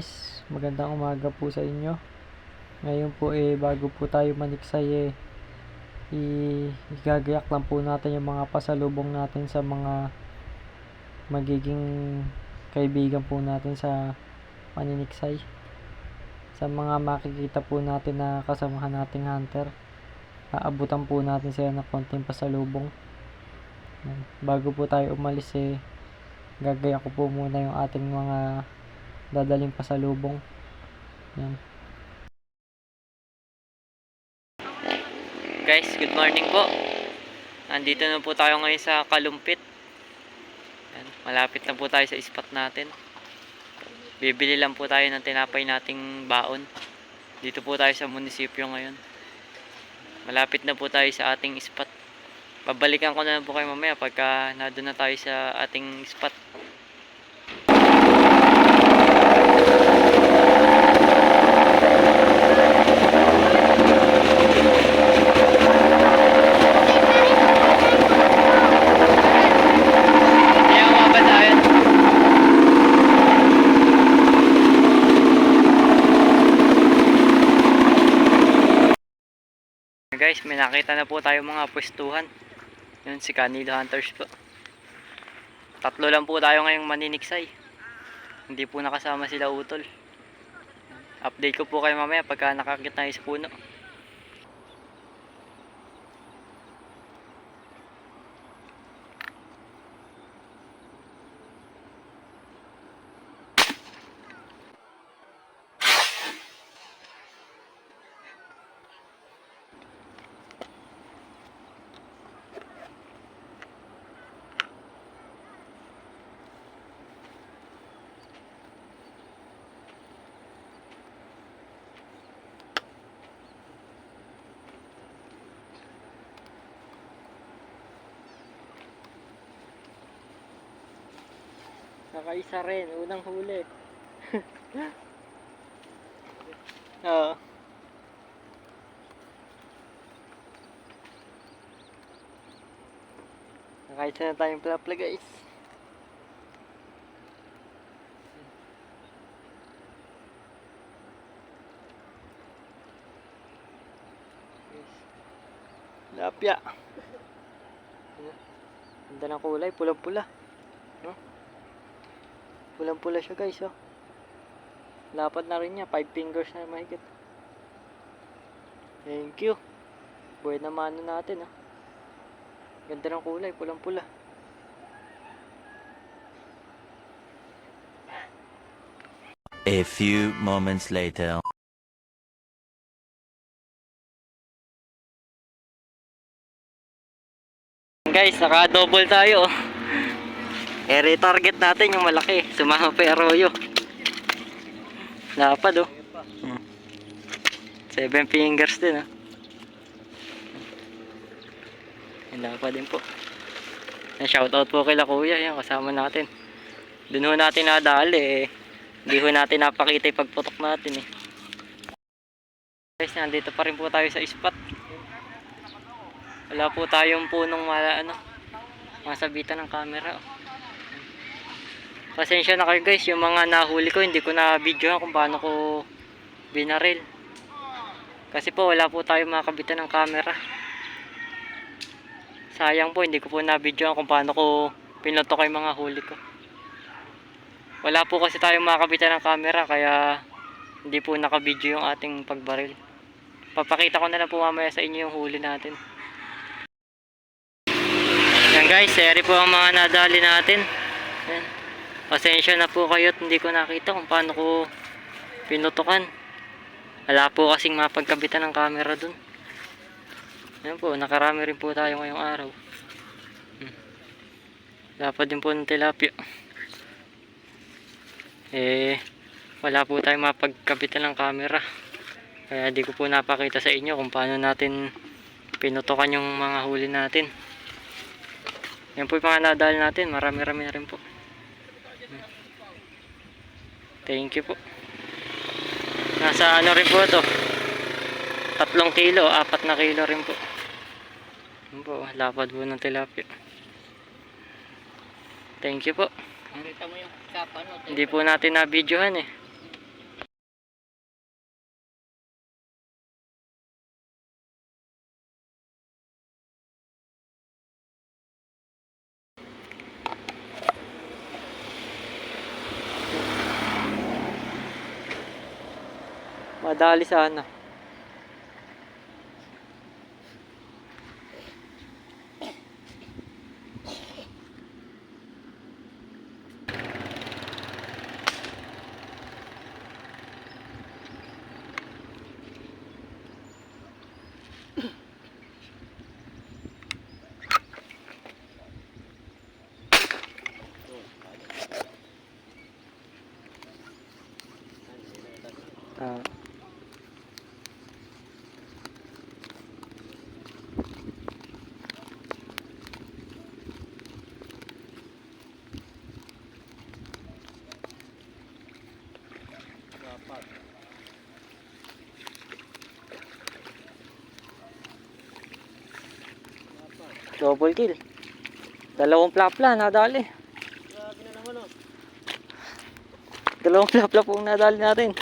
guys, magandang umaga po sa inyo. Ngayon po bago po tayo maniksay igagayak lang po natin yung mga pasalubong natin sa mga magiging kaibigan po natin sa paniniksay. Sa mga makikita po natin na kasamahan nating hunter, aabutan po natin sila ng konting pasalubong. Bago po tayo umalis gagayak ko po muna yung ating mga dadaling pasalubong. Yan. Guys, good morning po. Nandito na po tayo ngayon sa Kalumpit. Yan, malapit na po tayo sa spot natin. Bibili lang po tayo ng tinapay nating baon. Dito po tayo sa munisipyo ngayon. Malapit na po tayo sa ating spot. Babalikan ko na po kayo mamaya pagka nandun na tayo sa ating spot. Guys, may nakita na po tayo mga pwestuhan. Yun, si Canilo Hunters po. Tatlo lang po tayo ngayong maniniksay. Hindi po nakasama sila Utol. Update ko po kayo mamaya pagka nakakit tayo sa puno. Nakaisa rin, unang huli. Oo. Nakaisa na tayong plapla guys. Lapya. Ganda ng kulay, pulang-pula. Pulang-pula siya guys, oh. Lapad na rin niya, 5 fingers na mahigit. Thank you. Buhay na mano natin, oh. Ganda ng kulay, pulang-pula. A few moments later. Guys, naka-double tayo, oh. Target natin yung malaki. Sumama pa yung arroyo. Lapad, oh. 7 fingers din, oh. Lapad din po. Shoutout po kay Kuya, yan, kasama natin. Dun ho natin nadali, hindi ho natin napakita yung pagputok natin, Guys, nandito pa rin po tayo sa spot. Wala po tayong punong masabitan ng camera, oh. Pasensya na kayo guys, yung mga nahuli ko hindi ko na videohan kung paano ko binaril. Kasi po wala po tayong makabitan ng camera. Sayang po, hindi ko po na videohan kung paano ko pinutok yung mga huli ko. Wala po kasi tayong makabitan ng camera kaya hindi po naka-video yung ating pagbaril. Papakita ko na lang po mamaya sa inyo yung huli natin. Yan guys, seri po ang mga nadali natin. Yan. Pasensya na po kayo at hindi ko nakita kung paano ko pinutukan. Wala po kasing mapagkabitan ng camera dun. Ayan po, nakarami rin po tayo ngayong araw. Dapat din po ng tilapia. Wala po tayong mapagkabitan ng camera. Kaya di ko po napakita sa inyo kung paano natin pinutukan yung mga huli natin. Yan po yung mga nadali natin, marami-rami na rin po. Thank you po. Nasa rin po ito, 3 kilo, 4 na kilo rin po. Yan po, lapad po ng tilapia. Thank you po. Hindi po natin na-videohan Madali sana. Ah. Double kill. Dalawang plapla nadali. Grabe na naman oh. Dalawang plapla po ang nadali natin.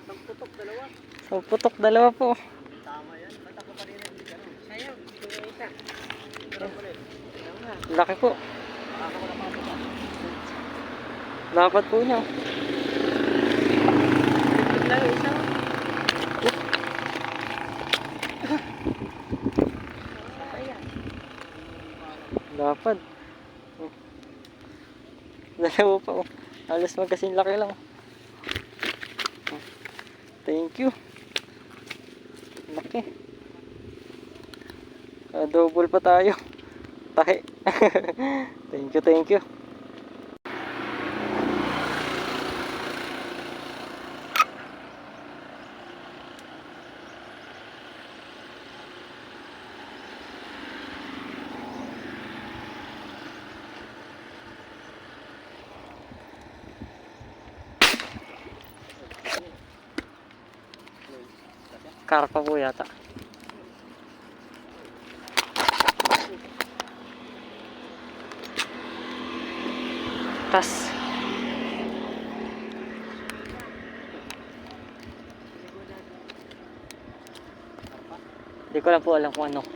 Isang putok, dalawa. Sa putok, dalawa po. Tama yan. Ba't ako pa rin hindi ka no? Sayang, hindi ko isa. Sarap ulit. Sayang na. Laki po. Makaka ko na pa pa. Dapat po niya. Lang isa. Dapat. Dalawa pa oh. Halos magkasing laki lang. Thank you. Laki. Double pa tayo. Tahi. Thank you, thank you. Karpa po yata. Tas. Hindi ko lang po alam kung ano.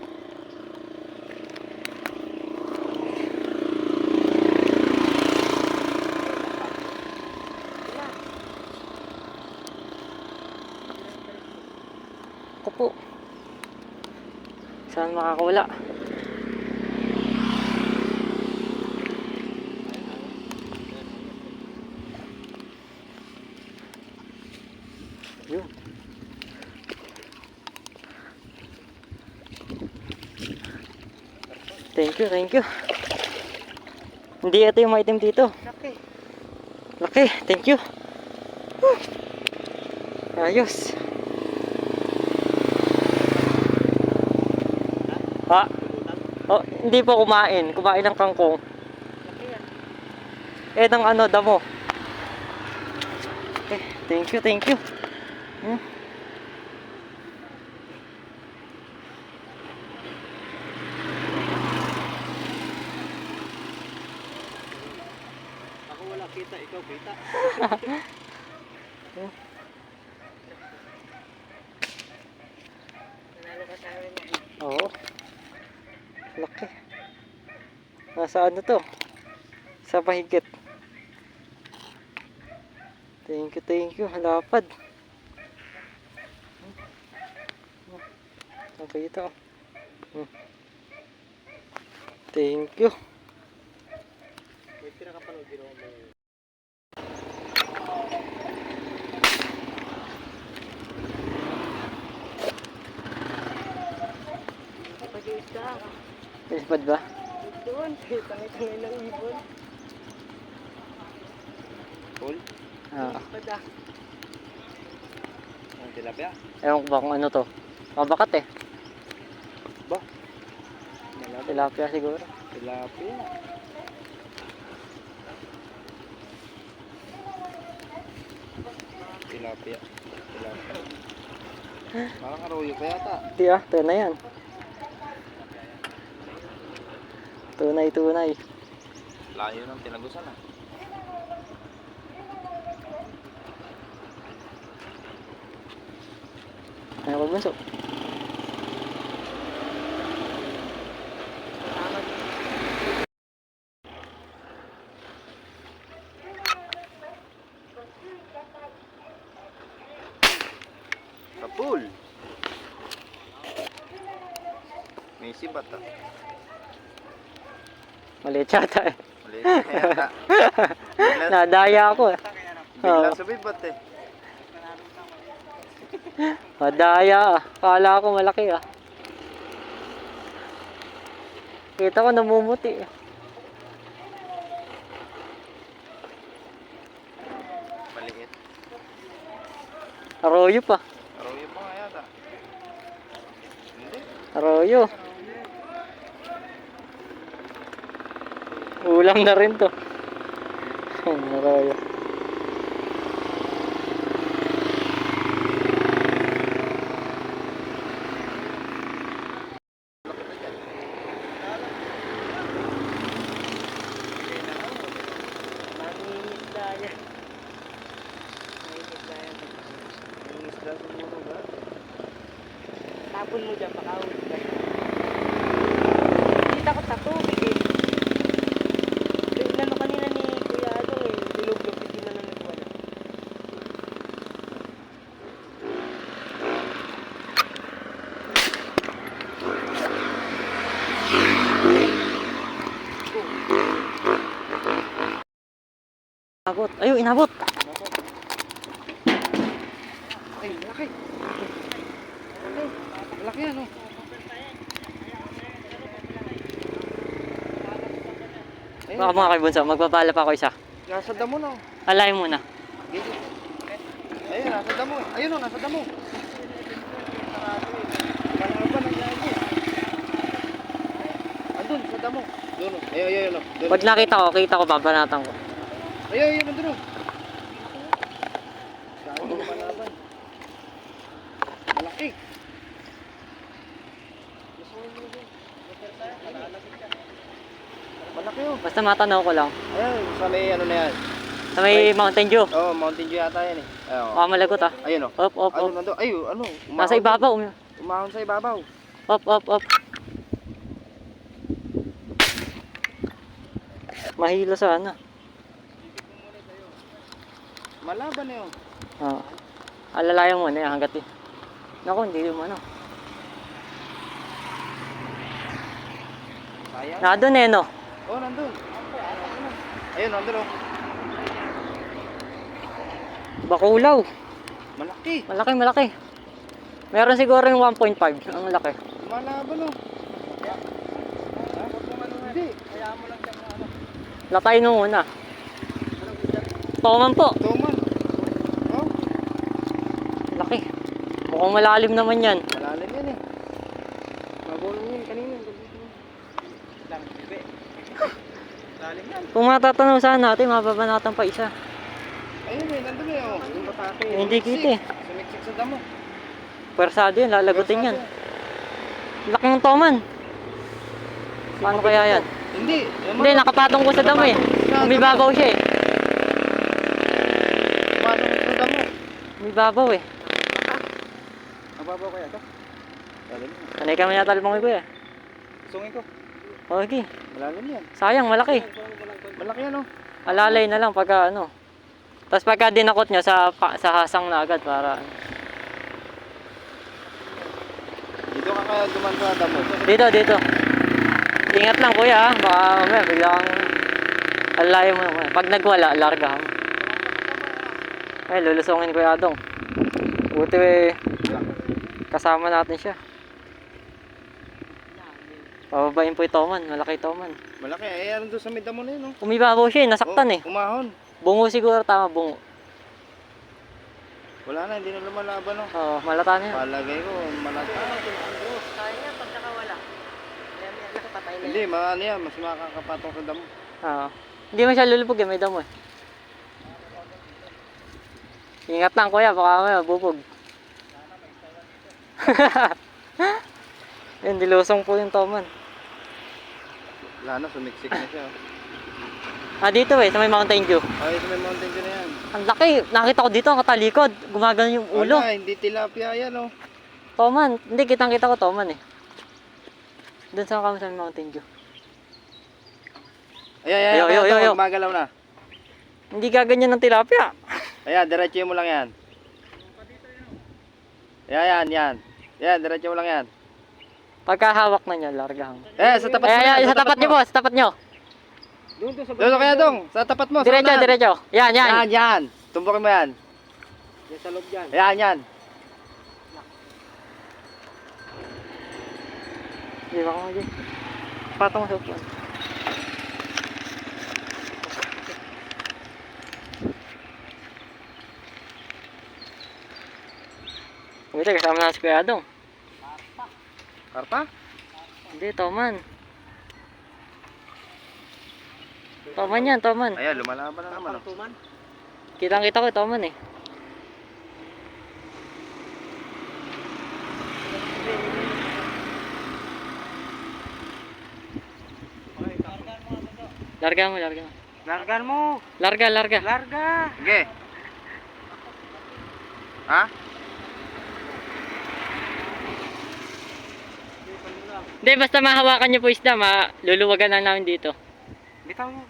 Ako po. Saan makakawala? Yun. Thank you, thank you. Hindi ito yung item dito. Laki. Laki, thank you. Whew. Ayos. Ha? Oh, hindi po kumain. Kumain ng kangkong. Laki yan. Eh, ng ano, damo. Okay, thank you, thank you. Hmm. Ako wala kita, ikaw kita. Nanalo ka sa akin yan. Oo. Laki. Nasa ano to? Sa pahigit. Thank you, thank you. Lapad. Okay ito. Thank you. May pinakapanood din ako may... Pag-isa. Ispad ba? Doon, tangay-tangay ng ibon. Cool. Ah, Pada. Ang tilapia. ewan ko ba kung ano to. Mabakat eh. Ba? Tilapia siguro. Tilapia. Tilapia. Tilapia. Parang arroyo pa yata. Di ah, ito na yan. Tunay, tunay. Layo ng tinagusan ah. Ano ba bunso? Full. May sibat ah. Maliit yata eh. Maliit na yata. Nadaya ako eh. Biglang sumibat eh. Nadaya ah. Kala ko malaki ah. Kita ko namumuti eh. Maliit. Arroyo pa. Arroyo pa nga yata. Hindi. Arroyo. Ulam na rin to. Arroyo. Mangingisda yan. Mangingisda yan. Yung isda siguro ba? Tapon mo dyan, baka ulit ka. Kita ko sa tubig eh. Inano kanina ni Kuya Adong eh. Dulublog, hindi man na nagwala. Inabot. Ayun, inabot. Ay, malaki. Malaki yan oh. Baka mga kay Bunso, magpapala pa ako isa. Nasa damo na oh. Alay muna. Dito. Ayun, nasa damo. Ayun oh, nasa damo. Malaban ang lagi. Andun, sa damo. Doon oh. Ayun oh. Doon. Pag nakita ko, kita ko, babanatan ko. Ayun, nandun oh. Dami ng malaban. Malaki. Malaki oh. Basta matanaw ko lang. Ayun, sa may ano na yan. Sa may Mountain Dew. Oh, Mountain Dew yata yan eh. Ayun. Baka malagot ah. Ayun oh. Op, op, Ano op. nandun? Ayun, ano? Nasa ibabaw. Umahon sa ibabaw. Op, op, op. Mahilo sana. Malaban na yun. Oo. Alalayan mo na yan hanggat eh. Naku, hindi mo ano. Sayang. Nandun eh no. Oh, nandun. Ayun, nandun oh. Bakulaw. Malaki. Malaki, malaki. Meron siguro yung 1.5. Ang laki. Malaban oh. Hindi. Latay nung una. Toman po. Tuman. Oh, Laki. Mukhang malalim naman yan. malalim yan eh. Mabulong yun kanina. Lang, bebe. Lalim yan. Kung matatanaw sana natin, mababanatan pa isa. Ayun eh, nandun eh oh. Yung batake. Hindi kita eh. Sumiksik sa damo. Pwersado yan, lalagutin yan. Laki ng toman. Paano kaya yan? Hindi. Hindi, nakapatong ko sa damo eh. Umibabaw siya eh. Pumasok sa damo. Umibabaw eh. Mababaw kaya ito? Malalim. Sanay kami natalbong ko eh. Sungin ko. Okay. Malalim yan. Sayang, malaki. Malaki yan oh. Alalay na lang pagka ano. Tapos pagka dinakot nyo sa hasang na agad para ano. Dito ka kaya duman sa damo. Dito, dito. Ingat lang kuya ha. Baka mamaya biglang alalayo mo naman. Pag nagwala, larga mo. Ay, lulusongin ko yadong. Buti eh, kasama natin siya. Pababain po yung toman. Malaki toman. Malaki. Eh, ano doon sa may damo na yun oh. Umibabaw siya eh. Nasaktan eh. Umahon. Bungo siguro. Tama, bungo. Wala na, hindi na lumalaban oh. Oo, malata na yan. Palagay ko, malaki. Sayang yan pag nakawala. Kaya may nakapatay na Hindi, ano yan, mas makakapatong sa damo. Oo. Hindi mo siya lulubog eh. May damo eh. Ingat lang kuya. Baka may bubog. Yan, dilusong po yung toman. Wala na, sumiksik na siya. Ah, dito eh. Sa may Mountain Dew. Ay, ito may mountain dew na yan. Ang laki. Nakita ko dito ang katalikod. Gumagano yung ulo. Wala, hindi tilapia yan oh. Toman. Hindi, kitang-kita ko toman eh. Doon sa kami sa may Mountain Dew. Ayan, Ayo, ayo, ayo. Magalaw na. Hindi gaganyan ng tilapia. Ayan, diretso mo lang yan. Yan. Yan, diretso mo lang yan. Pagkahawak na niya, largahan. Sa tapat mo. Ayan, sa tapat niyo po, sa tapat niyo. Doon sa Doon kaya dong, sa tapat mo. Diretso, sa unahan. diretso. Yan. Yan. Tumbukin mo yan. Yan sa loob dyan. Yan. Di ba ko nga dyan? Patong sa upuan. Buti, kasama na si Kuya Adong. Karpa? Hindi, Toman. Toman yan, Toman. Ayan, lumalaban na naman. Ang tuman. Kitang-kita ko, Toman eh. Larga mo. Largan mo. Larga. Larga. Sige. Ha? Hindi, basta mahawakan niyo po isda, maluluwagan na namin dito. Bitaw mo.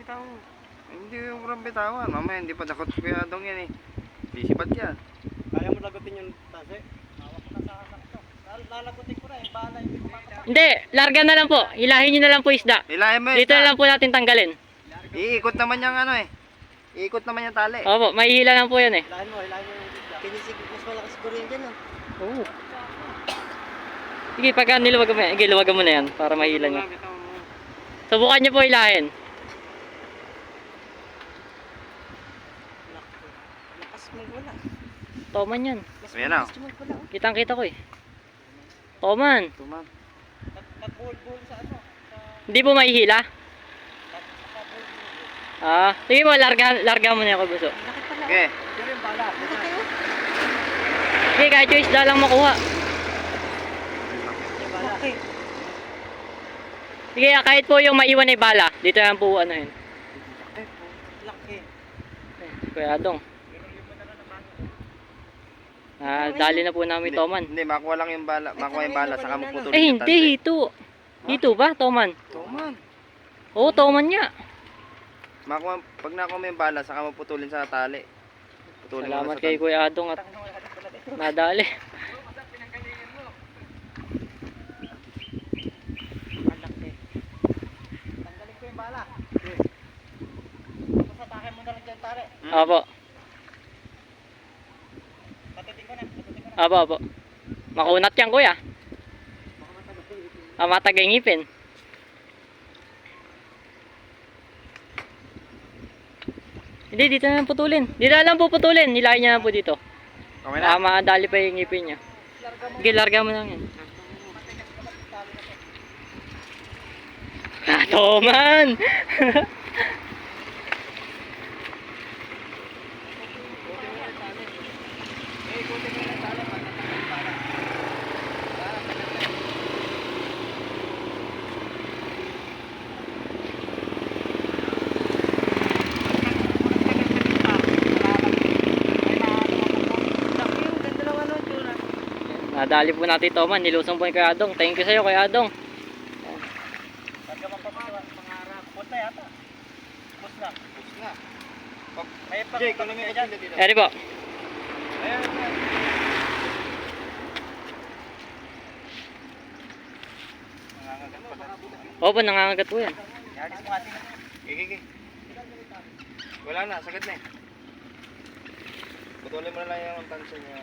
Hindi yung kurang bitawan. Mamaya hindi pa dakot Kuya Adong yan eh. Sisipat yan. Kaya mo lagutin yung tase. Hawak ko na sa anak to. Lalagutin ko na yung bala yung kumakatak. Hindi, larga na lang po. Hilahin niyo na lang po isda. Hilahin mo Dito na lang po natin tanggalin. Iikot naman yung ano eh. Iikot naman yung tali. Opo, mahihila lang po yan eh. Hilahin mo yung isda. Kinisig, mas malakas siguro yun dyan. Oo. Sige, pagka niluwagan mo yan. Sige, luwagan mo na yan para mahila niya. Bitaw mo. Subukan niyo po hilahin. Lakas mo wala. Toman yan. Ayan na. Wala. Kitang-kita ko eh. Toman. Tuman. Nagbuhol-buhol sa ano. Hindi po mahihila. Sige po, larga mo na ako gusto. Okay. Pero yung bala. Sige, kahit yung isda lang makuha. Laki. Sige, kahit po yung maiwan ay bala. Dito lang po ano yun. Laki. Kuya Adong. Dali na po namin Toman. Hindi, makuha lang yung bala. Makuha yung bala, saka mo putulin Eh yung hindi, tali. hito. Hito ba, Toman? Tuman. Oo, Toman nga. Pag nakuha mo yung bala, saka mo putulin sa tali. Putulin mo Salamat sa kay tali. Kuya Adong at nadali. Tanggalin ko yung bala. Tapos atakin mo na lang dyan tare. Apo, Patutin ko na. apo. Makunat yan kuya. Matagay ngipin. Hindi, dito na lang putulin. Dito na lang po putulin. Nilahin niya na po dito. Okay na? Madali pa yung ngipin niya. Sige, larga mo lang yan. Toman! Nadali po natin Toman. Nilusong po yung Kuya Adong. Thank you sa'yo Kuya Adong. Larga mo pa pangarap. Put na yata. Put na. May pag- Jay, kung may dyan dito. Eri po. Ayan. Opo, nangangagat po yan. Yagis mo atin. Gigi. Wala na, sakit na eh. Putulin mo na lang yung tanso niya.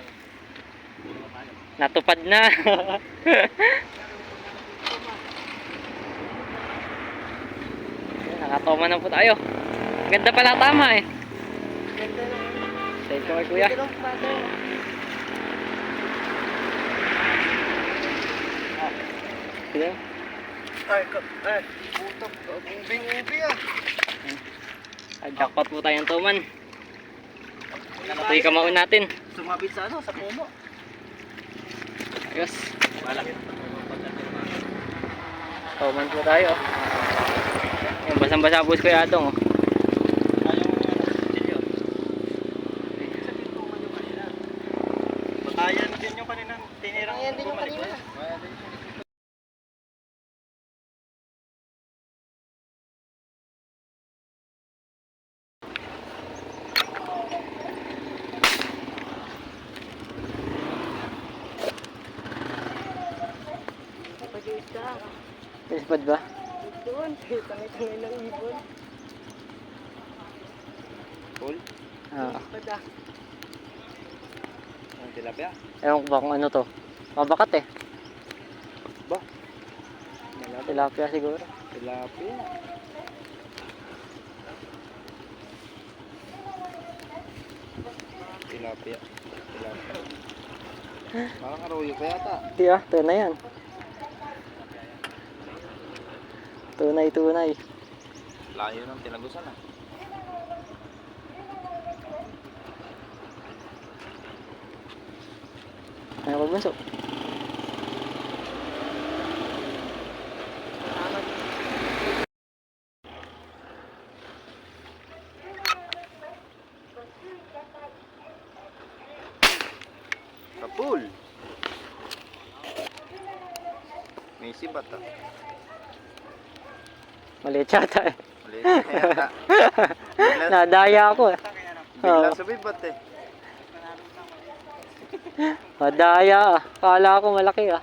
Natupad na. Nakatoma na po tayo. Ganda pala tama eh. Ganda na. Thank you kay Kuya. Ganda ng pato. Sige. Ay. Putok. Ubing-ubi ah. Jackpot po tayong Toman. Ito yung kamao natin. Sumabit sa ano, sa puno. Ayos. Toman po tayo. Yung basang-basa po si Kuya Adong. Ayan din yung kanina. Tinirang. Ayan din yung kanina. Lumilipad ba? Doon, tangay-tangay ng ibon. Full? Ah, Pada. Ang tilapia? ewan ko ba kung ano to. Mabakat eh. Ba? Malabo. Tilapia siguro. Tilapia. Tilapia. Tilapia. Parang arroyo pa yata. Di ah, tunay yan. Tunay. Layo ng tinagusan ah. Ano ba bunso? Kapul. May sibat ah. Maliit yata eh. Maliit na yata. Nadaya ako eh. Bigla sumibat eh. Nadaya ah. Kala ko malaki ah.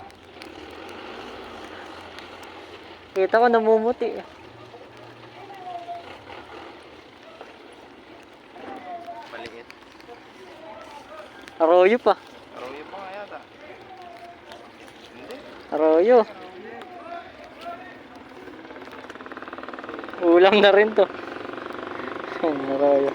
Kita ko namumuti eh. Maliit. Arroyo pa. Arroyo pa nga yata. Hindi. Arroyo. Ulam na rin to. Arroyo.